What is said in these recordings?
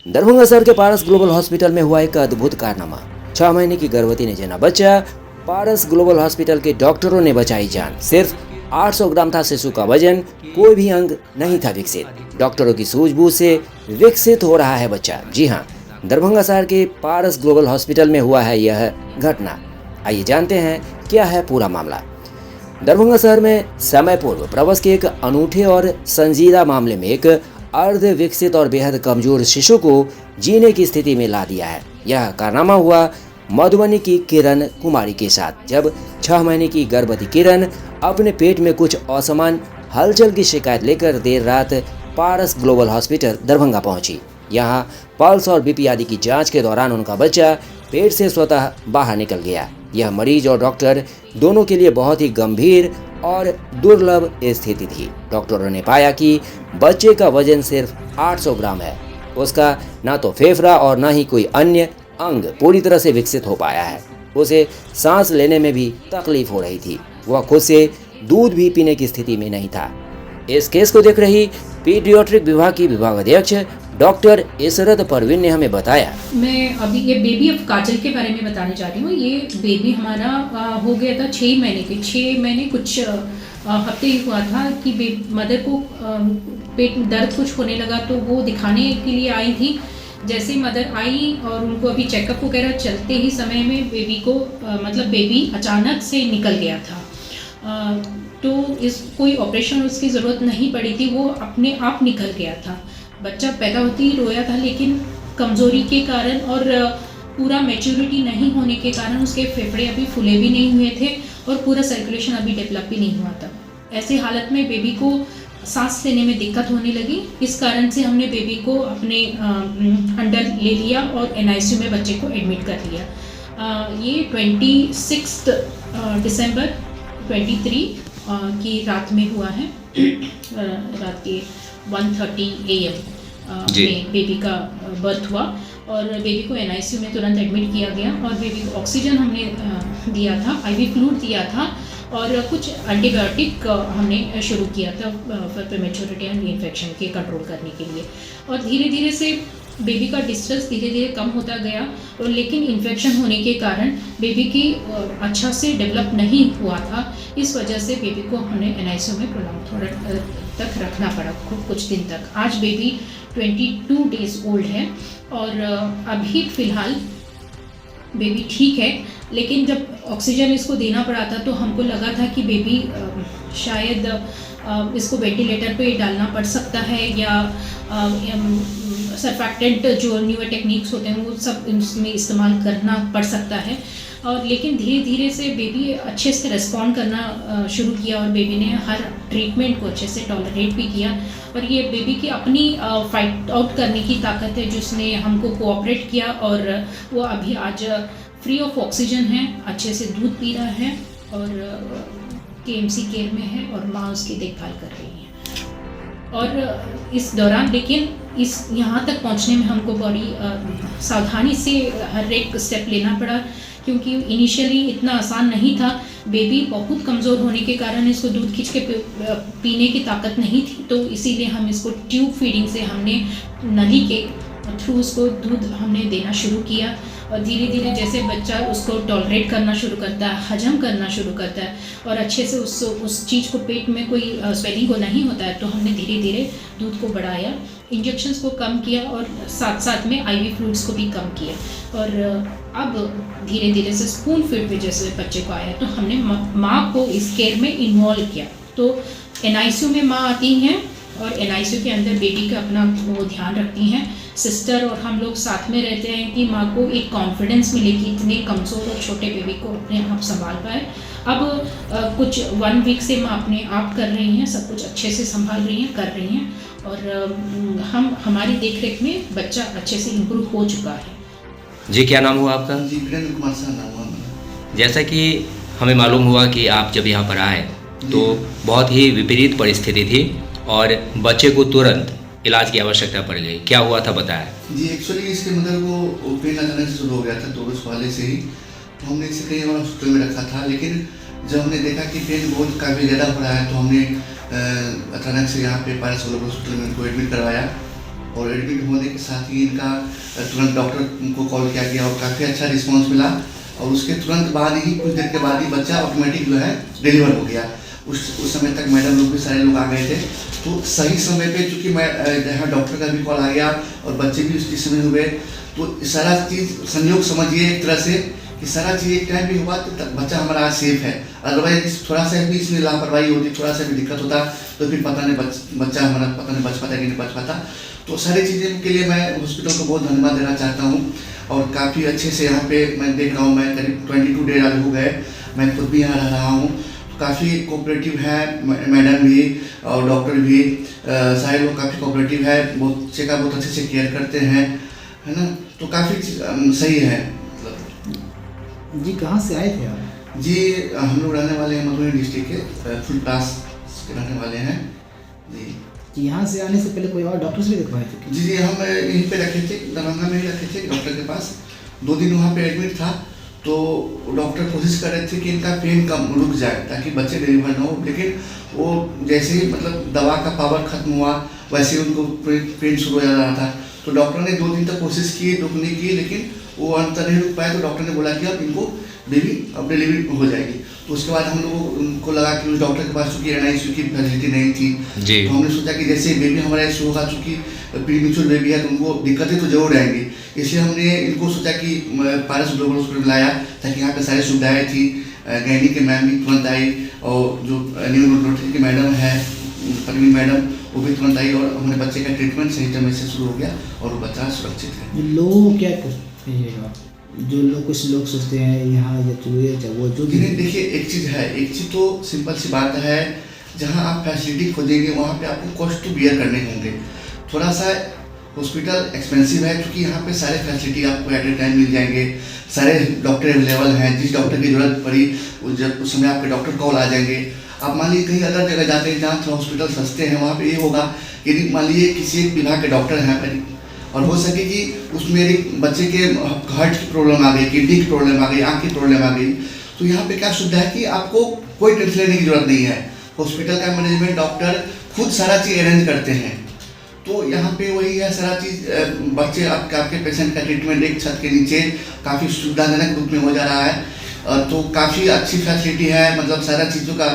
दरभंगा शहर के पारस global hospital में हुआ एक अद्भुत कारनामा। 6 महीने की गर्भवती ने जना बच्चा। पारस ग्लोबल हॉस्पिटल के डॉक्टरों ने बचाई जान। सिर्फ 800 ग्राम था शिशु का वजन, कोई भी अंग नहीं था विकसित। डॉक्टरों की सूझबूझ से विकसित हो रहा है बच्चा। जी हाँ, दरभंगा शहर के पारस ग्लोबल हॉस्पिटल में हुआ है यह घटना। आइए जानते हैं क्या है पूरा मामला। दरभंगा शहर में समय पूर्व प्रवस के एक अनूठे और संजीदा मामले में एक अर्ध विकसित और बेहद कमजोर शिशु को जीने की स्थिति में ला दिया है। यह कारनामा हुआ मधुबनी की किरण कुमारी के साथ, जब 6 महीने की गर्भवती किरण अपने पेट में कुछ असमान हलचल की शिकायत लेकर देर रात पारस ग्लोबल हॉस्पिटल दरभंगा पहुंची। यहां पल्स और बीपी आदि की जांच के दौरान उनका बच्चा पेट से स्वतः बाहर निकल गया। यह मरीज और डॉक्टर दोनों के लिए बहुत ही गंभीर और दुर्लभ स्थिति थी। डॉक्टरों ने पाया कि बच्चे का वजन सिर्फ 800 ग्राम है। उसका ना तो फेफड़ा और ना ही कोई अन्य अंग पूरी तरह से विकसित हो पाया है। उसे सांस लेने में भी तकलीफ हो रही थी। वह खुद से दूध भी पीने की स्थिति में नहीं था। इस केस को देख रही पीडियाट्रिक विभाग की विभाग अध्यक्ष डॉक्टर इसरत परवीन ने हमें बताया। मैं अभी ये बेबी ऑफ काजल के बारे में बताने जा रही हूँ। ये बेबी हमारा हो गया था 6 महीने के। 6 महीने कुछ हफ्ते ही हुआ था कि मदर को पेट में दर्द कुछ होने लगा, तो वो दिखाने के लिए आई थी। जैसे मदर आई और उनको अभी चेकअप वगैरह चलते ही समय में बेबी को बेबी अचानक से निकल गया था। तो कोई ऑपरेशन उसकी ज़रूरत नहीं पड़ी थी, वो अपने आप निकल गया था। बच्चा पैदा होते ही रोया था, लेकिन कमज़ोरी के कारण और पूरा मैच्योरिटी नहीं होने के कारण उसके फेफड़े अभी फूले भी नहीं हुए थे और पूरा सर्कुलेशन अभी डेवलप भी नहीं हुआ था। ऐसी हालत में बेबी को सांस लेने में दिक्कत होने लगी। इस कारण से हमने बेबी को अपने अंडर ले लिया और NICU में बच्चे को एडमिट कर लिया। ये 26 दिसंबर 23 की रात में हुआ है। रात के 1:30 AM में बेबी का बर्थ हुआ और बेबी को NICU में तुरंत एडमिट किया गया और बेबी को ऑक्सीजन हमने दिया था, IV फ्लूइड दिया था और कुछ एंटीबायोटिक हमने शुरू किया था फॉर प्रीमेच्योरिटी एंड इन्फेक्शन के कंट्रोल करने के लिए। और धीरे धीरे से बेबी का डिस्ट्रेस धीरे धीरे कम होता गया और लेकिन इन्फेक्शन होने के कारण बेबी की अच्छा से डेवलप नहीं हुआ था। इस वजह से बेबी को हमने NICU में प्रोलॉन्ग थोड़ा तक रखना पड़ा, कुछ दिन तक। आज बेबी 22 डेज ओल्ड है और अभी फ़िलहाल बेबी ठीक है, लेकिन जब ऑक्सीजन इसको देना पड़ा था तो हमको लगा था कि बेबी शायद इसको वेंटिलेटर पे डालना पड़ सकता है या सर्फैक्टेंट जो न्यूअर टेक्निक्स होते हैं वो सब इसमें इस्तेमाल करना पड़ सकता है। और लेकिन धीरे धीरे से बेबी अच्छे से रिस्पॉन्ड करना शुरू किया और बेबी ने हर ट्रीटमेंट को अच्छे से टॉलरेट भी किया। और ये बेबी की अपनी फाइट आउट करने की ताकत है जिसने हमको कोऑपरेट किया और वो अभी आज फ्री ऑफ ऑक्सीजन है, अच्छे से दूध पी रहा है और KMC केयर में है और माँ उसकी देखभाल कर रही है। और इस दौरान लेकिन इस यहाँ तक पहुँचने में हमको बड़ी सावधानी से हर एक स्टेप लेना पड़ा, क्योंकि इनिशियली इतना आसान नहीं था। बेबी बहुत कमज़ोर होने के कारण इसको दूध खींच के पीने की ताकत नहीं थी, तो इसीलिए हम इसको ट्यूब फीडिंग से हमने नली के थ्रू उसको दूध हमने देना शुरू किया। और धीरे धीरे जैसे बच्चा उसको टॉलरेट करना शुरू करता है, हजम करना शुरू करता है और अच्छे से उस चीज़ को पेट में कोई स्वेलिंग को नहीं होता है, तो हमने धीरे धीरे दूध को बढ़ाया, इंजेक्शंस को कम किया और साथ साथ में IV फ्लूइड्स को भी कम किया। और अब धीरे धीरे से स्पून फीड पे जैसे बच्चे को आया तो हमने माँ को इस केयर में इन्वॉल्व किया। तो NICU में माँ आती हैं और NICU के अंदर बेबी का अपना वो ध्यान रखती हैं। सिस्टर और हम लोग साथ में रहते हैं कि माँ को एक कॉन्फिडेंस मिले कि इतने कमज़ोर और छोटे बेबी को अपने आप संभाल पाए। अब कुछ 1 वीक से माँ अपने आप कर रही हैं, सब कुछ अच्छे से संभाल रही हैं, कर रही हैं और हमारी देख रेख में बच्चा अच्छे से इम्प्रूव हो चुका है। जी, क्या नाम हुआ आपका? जी, वीरेंद्र कुमार शाह नाम हुआ मेरा। जैसा कि हमें मालूम हुआ कि आप जब यहाँ पर आए तो बहुत ही विपरीत परिस्थिति थी और बच्चे को तुरंत इलाज की आवश्यकता पड़ गई। क्या हुआ था बताया? जी, एक्चुअली इसके मदर को पेन अचानक से शुरू हो गया था 2 रोज़ पहले से ही। तो हमने इसे कहीं और हॉस्पिटल में रखा था, लेकिन जब हमने देखा कि पेन बहुत काफ़ी ज़्यादा हो रहा है तो हमने अचानक से यहाँ पे पारस ग्लोबल हॉस्पिटल में उनको एडमिट करवाया। और एडमिट होने के साथ ही इनका तुरंत डॉक्टर को कॉल किया गया और काफ़ी अच्छा रिस्पांस मिला और उसके तुरंत बाद ही कुछ देर के बाद ही बच्चा ऑटोमेटिक जो है डिलीवर हो गया। उस समय तक मैडम लोग भी सारे लोग आ गए थे, तो सही समय पे चूँकि मैं जहाँ डॉक्टर का भी कॉल आ गया और बच्चे भी उसी समय हुए, तो सारा चीज़ संयोग समझिए एक तरह से कि सारा चीज़ एक टाइम भी हुआ तो बच्चा हमारा आज सेफ है। अदरवाइज थोड़ा सा भी इसमें लापरवाही होती, थोड़ा सा भी दिक्कत होता तो फिर पता नहीं बच्चा हमारा पता नहीं बच पाता कि नहीं बच पाता। तो सारी चीज़ें के लिए मैं हॉस्पिटल को बहुत धन्यवाद देना चाहता हूँ और काफ़ी अच्छे से यहाँ पे मैं देख रहा हूँ, मैं करीब 22 डेज आज हो गए, मैं खुद भी यहाँ रह रहा हूँ। काफ़ी कोऑपरेटिव है मैडम भी और डॉक्टर भी, सारे लोग काफ़ी कोऑपरेटिव है, बच्चे का बहुत अच्छे से केयर करते हैं, है ना। तो काफ़ी सही है। जी कहाँ से आए थे आप? जी हम लोग रहने वाले हैं मधुबनी डिस्ट्रिक्ट के फुलपरास के रहने वाले हैं जी। कि यहाँ से आने से पहले कोई और डॉक्टर से दिखवाए थे? जी हम यहीं पे रखे थे, दरभंगा में ही रखे थे डॉक्टर के पास। 2 दिन वहाँ पे एडमिट था, तो डॉक्टर कोशिश कर रहे थे कि इनका पेन कम रुक जाए ताकि बच्चे डिलीवर न हो, लेकिन वो जैसे ही मतलब दवा का पावर खत्म हुआ वैसे ही उनको पेन शुरू हो जा रहा था। तो डॉक्टर ने 2 दिन तक कोशिश की रुकने की, लेकिन वो अंत नहीं रुक पाए। तो डॉक्टर ने बोला कि अब इनको बेबी अब डिलीवरी हो जाएगी। तो उसके बाद हम लोग उनको लगा कि उस डॉक्टर के पास चूँकि NICU की फैसिलिटी नहीं थी, तो हमने सोचा कि जैसे बेबी हमारा इशू होगा, चूँकि प्रीमेच्योर बेबी है तो उनको दिक्कतें तो जरूर आएंगी, इसलिए हमने इनको सोचा कि पारस ग्लोबल हॉस्पिटल लाया ताकि यहाँ पे सारी सुविधाएँ थी। गैनी के मैम भी तुरंत आई और जो न्यूरोलॉजी की मैडम है परवीन मैडम वो भी तुरंत आई और हमारे बच्चे का ट्रीटमेंट सही समय से शुरू हो गया और वो बच्चा सुरक्षित है। लोगों को क्या कहिएगा, जो लोग कुछ लोग सोचते हैं यहाँ या तो वो जो भी देखिए एक चीज़ तो सिंपल सी बात है, जहाँ आप फैसिलिटी खोजेंगे वहाँ पे आपको कॉस्ट टू बियर करने होंगे। थोड़ा सा हॉस्पिटल एक्सपेंसिव है क्योंकि यहाँ पे सारे फैसिलिटी आपको एट ए टाइम मिल जाएंगे, सारे डॉक्टर अवेलेबल हैं, जिस डॉक्टर की ज़रूरत पड़ी उस समय आपके डॉक्टर कॉल आ जाएंगे। आप मान लीजिए कहीं अलग जगह जाते हैं जहाँ थोड़ा हॉस्पिटल सस्ते हैं, वहाँ पे ये होगा कि मान लीजिए किसी एक विभाग के डॉक्टर हैं और हो सके कि उसमें एक बच्चे के हार्ट की प्रॉब्लम आ गई, किडनी की प्रॉब्लम आ गई, आँख की प्रॉब्लम आ गई, तो यहाँ पे क्या सुविधा है कि आपको कोई टेंशन लेने की जरूरत नहीं है। हॉस्पिटल का मैनेजमेंट डॉक्टर खुद सारा चीज़ अरेंज करते हैं। तो यहाँ पे वही है सारा चीज़, बच्चे आपके पेशेंट का ट्रीटमेंट एक छत के नीचे काफ़ी सुविधाजनक रूप में हो जा रहा है। तो काफ़ी अच्छी फैसिलिटी है, मतलब सारा चीज़ों का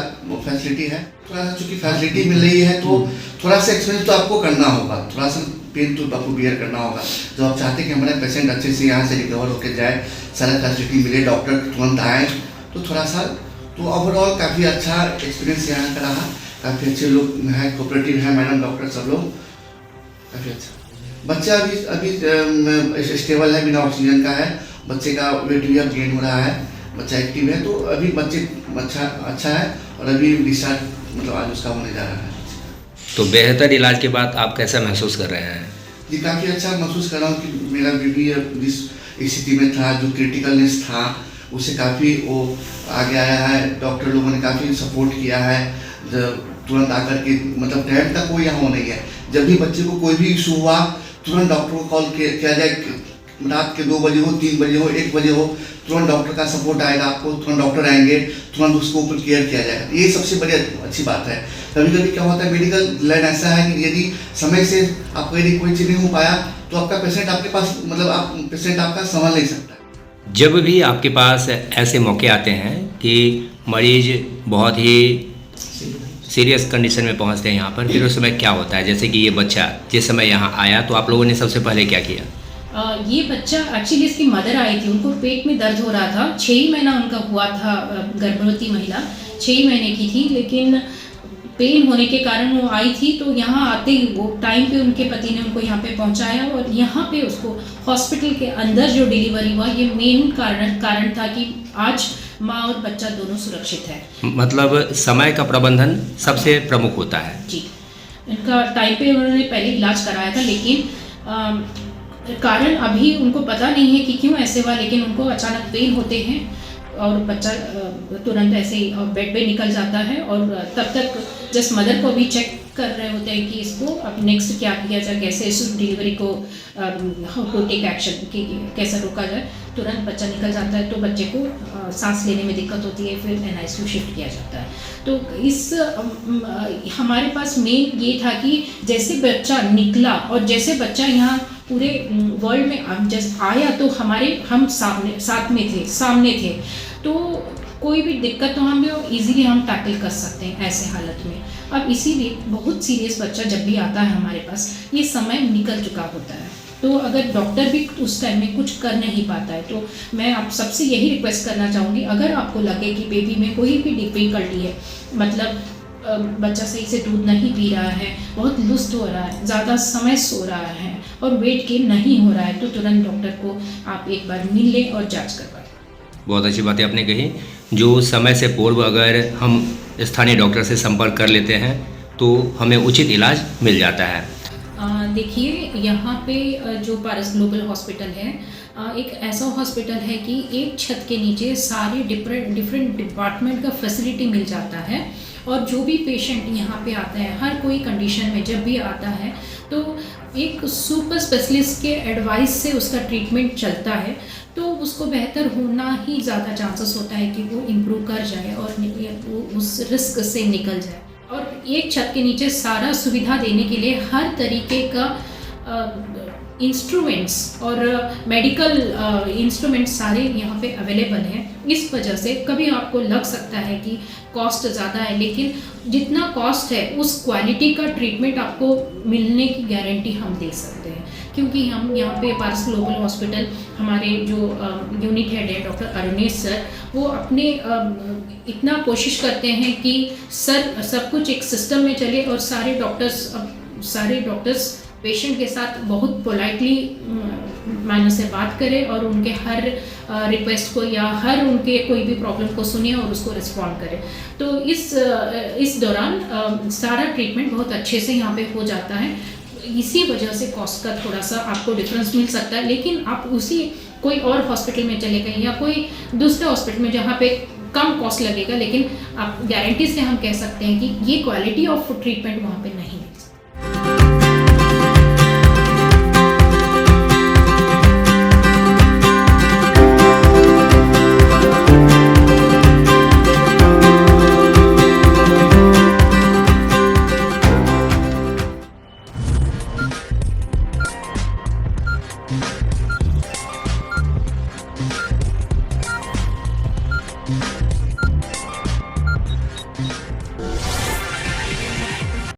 फैसिलिटी है। थोड़ा सा चूँकि फैसिलिटी मिल रही है तो थोड़ा सा एक्सपेंस तो आपको करना होगा, थोड़ा सा पेन तो आपको बियर करना होगा। जब आप चाहते हैं कि हमारा पेशेंट अच्छे से यहाँ से रिकवर होकर जाए, सारा फैसिलिटी मिले, डॉक्टर तुरंत आए, तो थोड़ा सा तो ओवरऑल काफ़ी अच्छा एक्सपीरियंस यहाँ का रहा। काफ़ी अच्छे लोग हैं, कोऑपरेटिव हैं, मैडम डॉक्टर सब लोग काफ़ी अच्छा। बच्चा अभी स्टेबल है, बिना ऑक्सीजन का है, बच्चे का वेट भी अब गेन हो रहा है, बच्चा एक्टिव है, तो अभी बच्चे अच्छा है और अभी डिस्चार्ज मतलब आज उसका होने जा रहा है। तो बेहतर इलाज के बाद आप कैसा महसूस कर रहे हैं? जी काफ़ी अच्छा महसूस कर रहा हूँ कि मेरा बेबी जिस स्थिति में था, जो क्रिटिकलनेस था, उससे काफ़ी वो आगे आया है। डॉक्टर लोगों ने काफ़ी सपोर्ट किया है, तुरंत आकर के मतलब टाइम का कोई यहाँ नहीं है। जब भी बच्चे को कोई भी इशू हुआ तुरंत डॉक्टर को कॉल किया जाए, रात के 2 बजे हो, 3 बजे हो, 1 बजे हो, तुरंत डॉक्टर का सपोर्ट आएगा आपको, तुरंत डॉक्टर आएंगे, तुरंत उसको ऊपर केयर किया जाएगा। ये सबसे बड़ी अच्छी बात है। कभी कभी क्या होता है मेडिकल लाइन ऐसा है कि यदि समय से आपको यदि कोई चीज़ नहीं हो पाया तो आपका पेशेंट आपके पास मतलब पेशेंट आपका संभाल नहीं सकता। जब भी आपके पास ऐसे मौके आते हैं कि मरीज बहुत ही सीरियस कंडीशन में पहुंचते हैं यहाँ पर, फिर उस समय क्या होता है? जैसे कि ये बच्चा जिस समय यहाँ आया तो आप लोगों ने सबसे पहले क्या किया? ये बच्चा एक्चुअली इसकी मदर आई थी, उनको पेट में दर्द हो रहा था, 6 ही महीना उनका हुआ था, गर्भवती महिला 6 ही महीने की थी, लेकिन पेन होने के कारण वो आई थी। तो यहाँ आते ही वो टाइम पे उनके पति ने उनको यहाँ पे पहुँचाया और यहाँ पे उसको हॉस्पिटल के अंदर जो डिलीवरी हुआ, ये मेन कारण था कि आज माँ और बच्चा दोनों सुरक्षित है। मतलब समय का प्रबंधन सबसे प्रमुख होता है। जी, इनका टाइम पे उन्होंने पहले इलाज कराया था, लेकिन कारण अभी उनको पता नहीं है कि क्यों ऐसे हुआ, लेकिन उनको अचानक पेन होते हैं और बच्चा तुरंत ऐसे ही बेड पे निकल जाता है और तब तक जस्ट मदर को भी चेक कर रहे होते हैं कि इसको अब नेक्स्ट क्या किया जाए, कैसे इस डिलीवरी को हाउ टू टेक एक्शन, कि कैसे रोका जाए। तुरंत बच्चा निकल जाता है तो बच्चे को सांस लेने में दिक्कत होती है, फिर NICU शिफ्ट किया जाता है। तो इस हमारे पास मेन ये था कि जैसे बच्चा निकला और जैसे बच्चा यहाँ पूरे वर्ल्ड में जैसे आया तो हम सामने थे, तो कोई भी दिक्कत तो हम इजीली हम टैकल कर सकते हैं ऐसे हालत में। अब इसीलिए बहुत सीरियस बच्चा जब भी आता है हमारे पास, ये समय निकल चुका होता है, तो अगर डॉक्टर भी उस टाइम में कुछ कर नहीं पाता है, तो मैं आप सबसे यही रिक्वेस्ट करना चाहूँगी, अगर आपको लगे कि बेबी में कोई भी डिफिकल्टी है, मतलब बच्चा सही से दूध नहीं पी रहा है, बहुत लुस्ट हो रहा है, ज़्यादा समय सो रहा है और वेट गेन नहीं हो रहा है, तो तुरंत डॉक्टर को आप एक बार मिल लें और जांच करवाएं। बहुत अच्छी बातें आपने कही। जो समय से पूर्व अगर हम स्थानीय डॉक्टर से संपर्क कर लेते हैं तो हमें उचित इलाज मिल जाता है। देखिए, यहाँ पे जो पारस ग्लोबल हॉस्पिटल है, एक ऐसा हॉस्पिटल है कि एक छत के नीचे सारे डिफरेंट डिपार्टमेंट का फैसिलिटी मिल जाता है, और जो भी पेशेंट यहाँ पे आता है, हर कोई कंडीशन में जब भी आता है तो एक सुपर स्पेशलिस्ट के एडवाइस से उसका ट्रीटमेंट चलता है, तो उसको बेहतर होना ही ज़्यादा चांसेस होता है कि वो इम्प्रूव कर जाए और वो उस रिस्क से निकल जाए। और एक छत के नीचे सारा सुविधा देने के लिए हर तरीके का इंस्ट्रूमेंट्स और मेडिकल इंस्ट्रूमेंट्स सारे यहाँ पे अवेलेबल हैं। इस वजह से कभी आपको लग सकता है कि कॉस्ट ज़्यादा है, लेकिन जितना कॉस्ट है उस क्वालिटी का ट्रीटमेंट आपको मिलने की गारंटी हम दे सकते हैं, क्योंकि हम यहाँ पे पारस ग्लोबल हॉस्पिटल, हमारे जो यूनिट हेड है डॉक्टर अरुणेश सर, वो अपने इतना कोशिश करते हैं कि सब कुछ एक सिस्टम में चले और सारे डॉक्टर्स पेशेंट के साथ बहुत पोलाइटली मैनर से बात करें और उनके हर रिक्वेस्ट को या हर उनके कोई भी प्रॉब्लम को सुने और उसको रिस्पॉन्ड करें। तो इस दौरान सारा ट्रीटमेंट बहुत अच्छे से यहाँ पे हो जाता है। इसी वजह से कॉस्ट का थोड़ा सा आपको डिफरेंस मिल सकता है, लेकिन आप उसी कोई और हॉस्पिटल में चले गए या कोई दूसरे हॉस्पिटल में जहाँ पे कम कॉस्ट लगेगा, लेकिन आप गारंटी से हम कह सकते हैं कि ये क्वालिटी ऑफ ट्रीटमेंट वहाँ पे नहीं है। Thank you.